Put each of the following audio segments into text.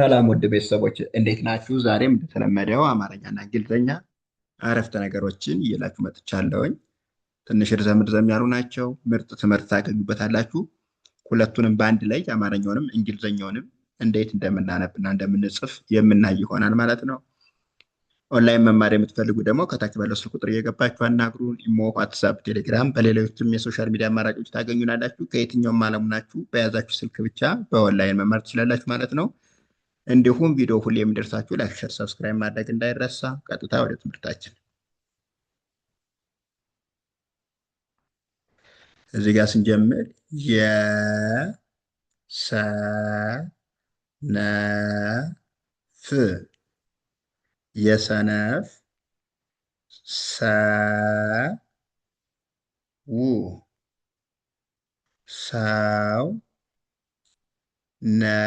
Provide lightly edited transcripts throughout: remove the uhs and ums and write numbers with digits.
ሰላም ውድ ቤተሰቦች እንዴት ናችሁ? ዛሬም እንደተለመደው አማርኛና እንግሊዝኛ አረፍተ ነገሮችን እየላችሁ መጥቻለሁኝ። ትንሽ ርዘም ርዘም ያሉ ናቸው። ምርጥ ትምህርት ታገኙበታላችሁ። ሁለቱንም በአንድ ላይ አማርኛውንም እንግሊዝኛውንም እንዴት እንደምናነብና እንደምንጽፍ የምናይ ይሆናል ማለት ነው። ኦንላይን መማር የምትፈልጉ ደግሞ ከታች ባለው ስልክ ቁጥር እየገባችሁ አናግሩን። ኢሞ፣ ዋትሳፕ፣ ቴሌግራም በሌሎችም የሶሻል ሚዲያ አማራጮች ታገኙናላችሁ። ከየትኛውም ዓለም ናችሁ በያዛችሁ ስልክ ብቻ በኦንላይን መማር ትችላላችሁ ማለት ነው። እንዲሁም ቪዲዮ ሁሌ የሚደርሳችሁ ላይክ፣ ሸር፣ ሰብስክራይብ ማድረግ እንዳይረሳ። ቀጥታ ወደ ትምህርታችን። እዚህ ጋር ስንጀምር የሰነፍ የሰነፍ ሰው ነገ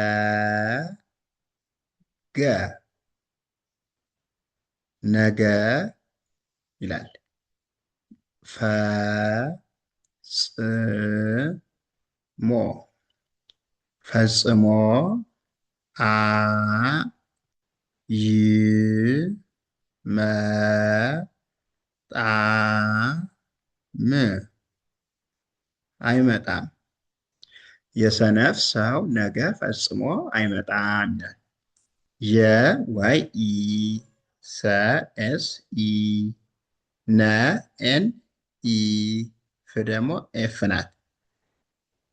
ነገ ይላል። ፈጽሞ ፈጽሞ አይመጣም። የሰነፍ ሰው ነገ ፈጽሞ አይመጣም ይላል። የዋይ ኢ ሰ ኤስ ኢ ነ ኤን ኢ ፍ ደግሞ ኤፍ ናት።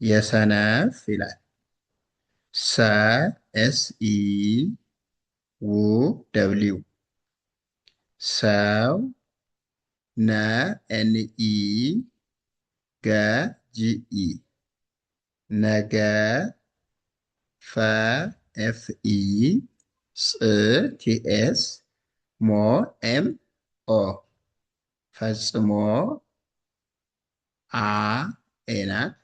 የሰነፍ ይላል። ሰ ኤስ ኢ ው ደብሊው ሰው ነ ኤን ኢ ገ ጂ ኢ ነገ ፈ ኤፍ ኢ ጽ ቲ ኤስ ሞ ኤም ኦ ፈጽሞ አ ኤ ናት።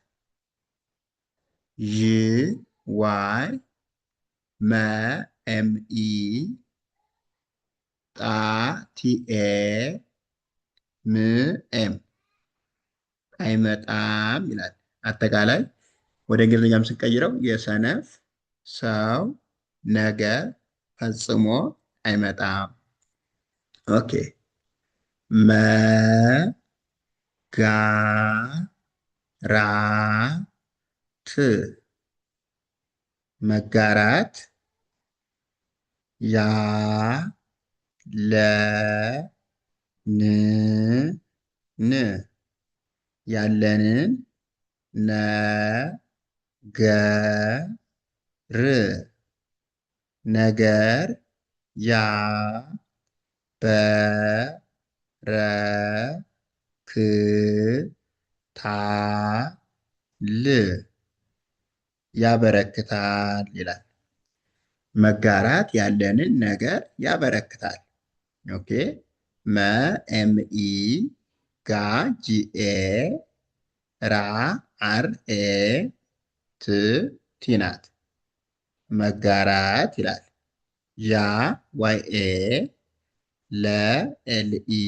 ይ ዋይ መ ኤም ኢ ጣ ቲ ኤ ም ኤም አይመጣም ይላል። አጠቃላይ ወደ እንግሊዝኛም ስንቀይረው የሰነፍ ሰው ነገ ፈጽሞ አይመጣም። ኦኬ መጋራት ያለንን ነገር ያበረክታል ይላል። መጋራት ያለንን ነገር ያበረክታል። ኦኬ መ ኤም ኢ ጋ ጂኤ ራ አር ኤ ት ቲ ናት። መጋራት ይላል። ያ ዋይ ኤ ለ ኤል ኢ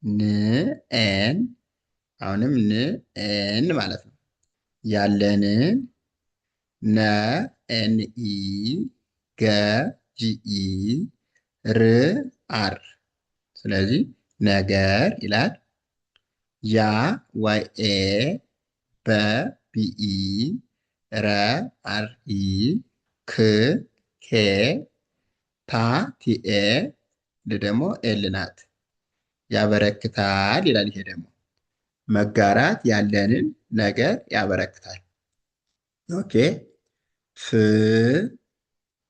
ን ኤን አሁንም ን ኤን ማለት ነው። ያለንን ነ ኤን ኢ ገ ጂ ኢ ር አር ስለዚህ ነገር ይላል። ያ ዋይ ኤ በ ቢኢ ረ አር ኢ ክ ኬ ታ ቲኤ ደግሞ ኤል ናት። ያበረክታል ይላል። ይሄ ደግሞ መጋራት ያለንን ነገር ያበረክታል። ኦኬ ፍ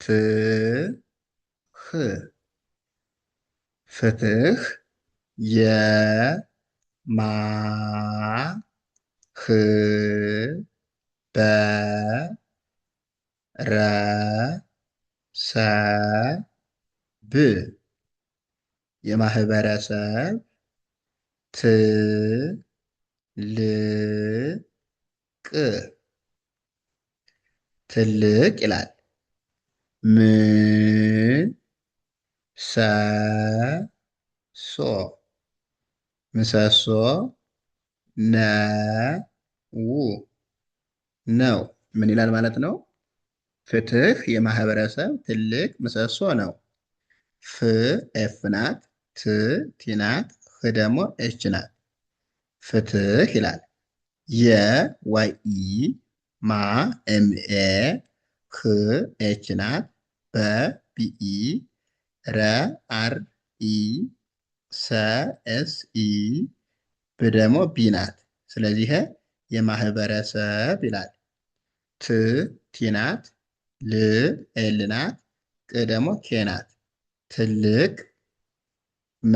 ት ህ ፍትህ የማ ህ በ ረ ሰ ብ የማህበረሰብ ት ል ቅ ትልቅ ይላል። ምን ሰ ሶ ምሰሶ ነው ነው ምን ይላል ማለት ነው? ፍትህ የማህበረሰብ ትልቅ ምሰሶ ነው። ፍ ኤፍ ናት። ት ቲ ናት። ህ ደግሞ ኤች ናት። ፍትህ ይላል። የ ዋይ ኢ ማ ኤም ኤ ህ ኤች ናት። በ ቢኢ ረ አር ኢ ሰ ኤስ ኢ ብ ደግሞ ቢ ናት። ስለዚህ የማህበረሰብ ይላል። ት ቲ ናት። ል ኤል ናት። ቅ ደግሞ ኬ ናት። ትልቅ መ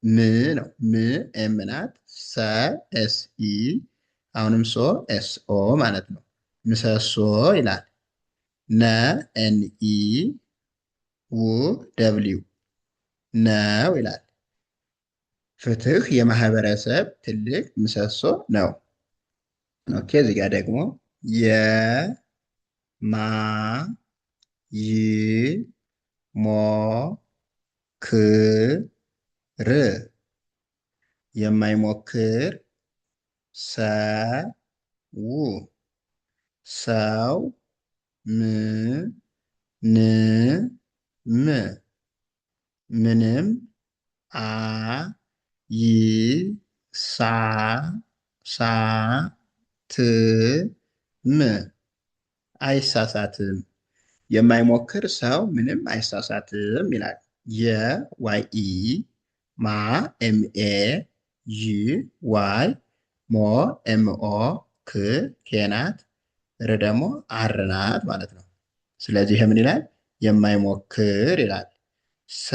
ም ነው። ም ኤም ናት። ሰ ኤስ ኢ አሁንም ሶ ኤስ ኦ ማለት ነው። ምሰሶ ይላል። ነ ኤን ኢ ው ደብሊው ነው ይላል። ፍትህ የማህበረሰብ ትልቅ ምሰሶ ነው። ኦኬ እዚህ ጋር ደግሞ የ ማ ይ ሞ ክ ር የማይሞክር ሰው ሰው ም ን ም ምንም አ ይ ሳ ሳ ት ም አይሳሳትም። የማይሞክር ሰው ምንም አይሳሳትም ይላል። የዋይ ኢ ማ ኤም ኤ ይ ዋይ ሞ ኤም ኦ ክ ኬ ናት። ር ደግሞ አር ናት ማለት ነው። ስለዚህ ምን ይላል? የማይሞክር ይላል። ሰ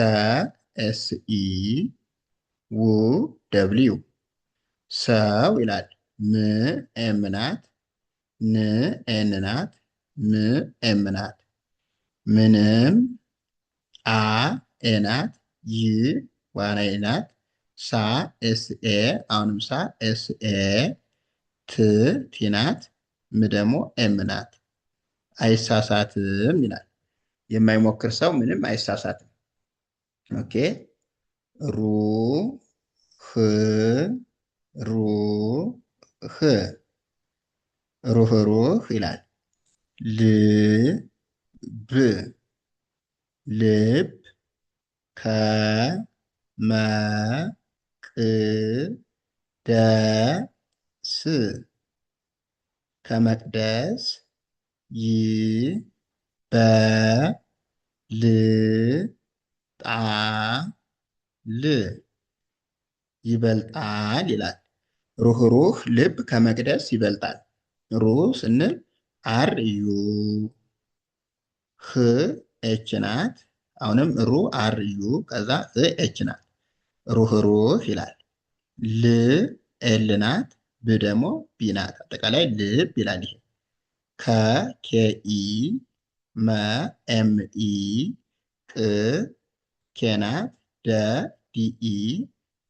ኤስ ኢ ው ደብሊው ሰው ይላል። ም ኤም ናት። ን ኤን ናት። ም ኤም ናት። ምንም አ ኤ ናት። ይ ዋናይ ናት። ሳ ኤስ ኤ አሁንም ሳ ኤስ ኤ ት ቲ ናት። ም ደግሞ ኤም ናት። አይሳሳትም ይላል። የማይሞክር ሰው ምንም አይሳሳትም። ኦኬ ሩ ህ ሩ ህ ሩህ ሩህ ይላል። ል ብ ልብ ከ መ ቅ ደ ስ ከመቅደስ ይ በ ል ጣ ል ይበልጣል ይላል። ሩህሩህ ልብ ከመቅደስ ይበልጣል። ሩ ስንል አር ዩ ህ ኤች ናት። አሁንም ሩ አር ዩ ከዛ ህ ኤች ናት። ሩህሩህ ይላል። ል ኤል ናት። ብ ደግሞ ቢ ናት። አጠቃላይ ልብ ይላል። ይሄ ከ ኬ ኢ መ ኤም ኢ ቅ ኬ ናት። ደ ዲ ኢ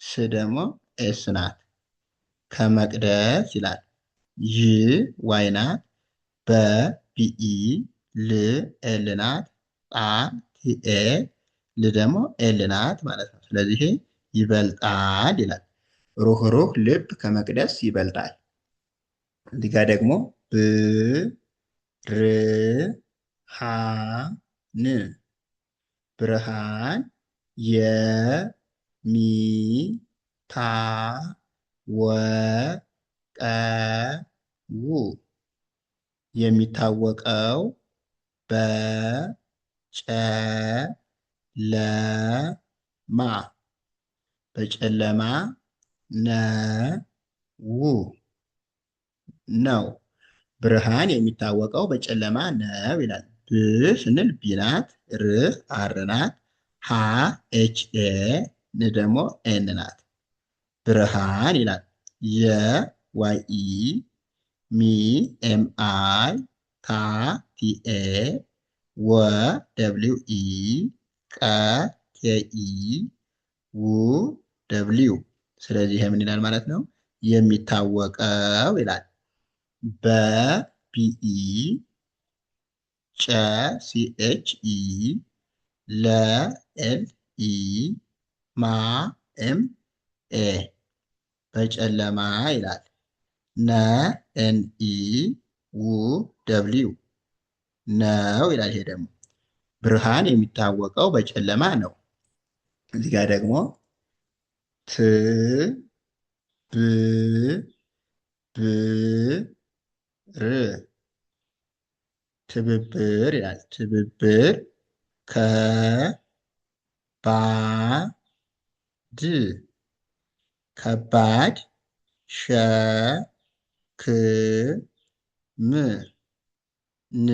ስ ደግሞ ኤስ ናት። ከመቅደስ ይላል። ይ ዋይ ናት። በ ቢኢ ል ኤል ናት። ጣ ቲኤ ል ደግሞ ኤል ናት ማለት ነው። ስለዚህ ይበልጣል ይላል። ሩህ ሩህ ልብ ከመቅደስ ይበልጣል። እዚህ ጋር ደግሞ ብ ር ሃ ን ብርሃን የ ሚ ታ ወ ቀ ው የሚታወቀው በጨለማ በጨለማ ነው ነው። ብርሃን የሚታወቀው በጨለማ ነው ይላል። ብ ስንል ቢ ናት። ር አር ናት። ሃ ኤች ኤ ን ደግሞ ኤን ናት። ብርሃን ይላል። የ ዋይ ኢ ሚ ኤም አይ ታ ቲ ኤ ወ ደብሊው ኢ ቀ ኬ ኢ ው ደብሊው ስለዚህ ምን ይላል ማለት ነው? የሚታወቀው ይላል። በቢኢ ጨ ሲኤች ኢ ለኤል ኢ ማ ኤም ኤ በጨለማ ይላል። ነ ኤን ኢ ው ደብሊው ነው ይላል። ይሄ ደግሞ ብርሃን የሚታወቀው በጨለማ ነው። እዚህ ጋር ደግሞ ት ብ ብ ር ትብብር ይላል። ትብብር ከባድ ከባድ ሸክም ን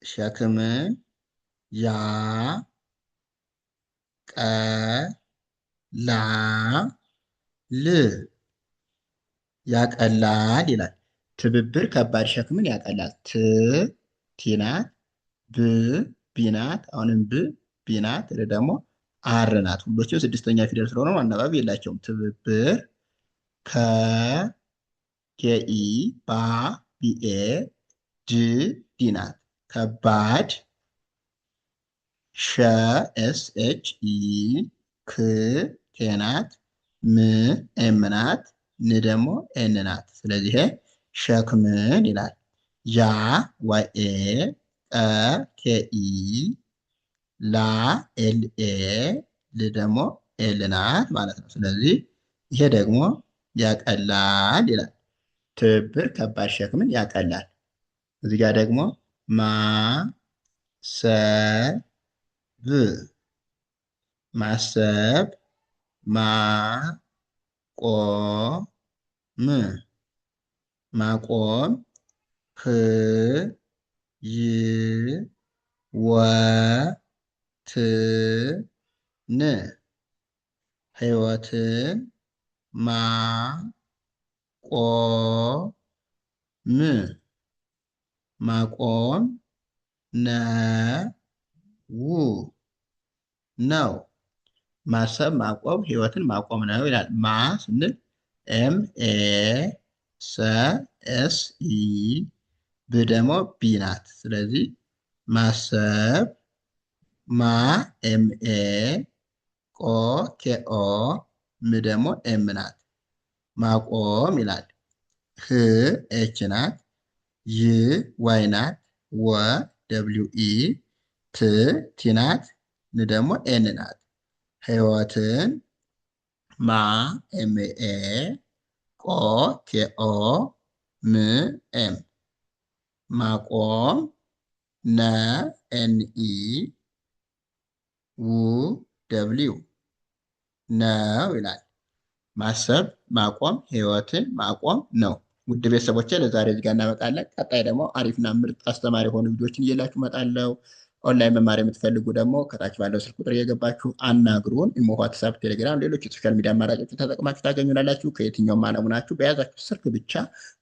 ሸክምን ያቀላል ያቀላል ይላል። ትብብር ከባድ ሸክምን ያቀላል። ቲናት ብ ቢናት አሁንም ቢናት ደግሞ አር ናት። ሁሎችም ስድስተኛ ፊደል ስለሆነ አናባቢ የላቸውም። ትብብር ከ ኬኢ ባ ቢኤ ድ ዲናት ከባድ ሸ ኤስ ኤች ኢ ክ ቴናት ም ኤም ናት ን ደግሞ ኤን ናት። ስለዚህ ሸክምን ይላል። ያ ዋይኤ ቀ ኬኢ ላ ኤልኤ ል ደግሞ ኤል ናት ማለት ነው። ስለዚህ ይሄ ደግሞ ያቀላል ይላል። ትብብር ከባድ ሸክምን ያቀላል። እዚህ ጋር ደግሞ ማሰብ ማቆም ህይወትን ማቆም ነው። ማሰብ ማቆም ህይወትን ማቆም ነው ይላል። ማ ስንል ኤም ኤ ሰ ኤስ ኢ ብ ደግሞ ቢ ናት። ስለዚህ ማሰብ ማ ኤም ኤ ቆ ኬኦ ም ደግሞ ኤም ናት። ማቆም ይላል። ህ ኤች ናት። ይ ዋይ ናት። ወ ደብሊው ኢ ት ቲ ናት። ን ደግሞ ኤን ናት። ህይወትን ማ ኤምኤ ቆ ኬኦ ም ኤም ማቆም ነ ኤንኢ ው ደብሊው ነው ይላል። ማሰብ ማቆም ህይወትን ማቆም ነው። ውድ ቤተሰቦቼ ለዛሬ እዚህ ጋር እናበቃለን። ቀጣይ ደግሞ አሪፍና ምርጥ አስተማሪ የሆኑ ቪዲዮችን እየላችሁ እመጣለሁ። ኦንላይን መማር የምትፈልጉ ደግሞ ከታች ባለው ስልክ ቁጥር እየገባችሁ አናግሩን። ኢሞ፣ ዋትሳፕ፣ ቴሌግራም፣ ሌሎች የሶሻል ሚዲያ አማራጮችን ተጠቅማችሁ ታገኙናላችሁ። ከየትኛውም ዓለም ሆናችሁ በያዛችሁ ስልክ ብቻ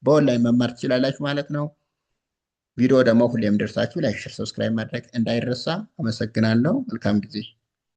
በኦንላይን መማር ትችላላችሁ ማለት ነው። ቪዲዮ ደግሞ ሁሌም ደርሳችሁ ላይክ፣ ሼር፣ ሰብስክራይብ ማድረግ እንዳይረሳ። አመሰግናለሁ። መልካም ጊዜ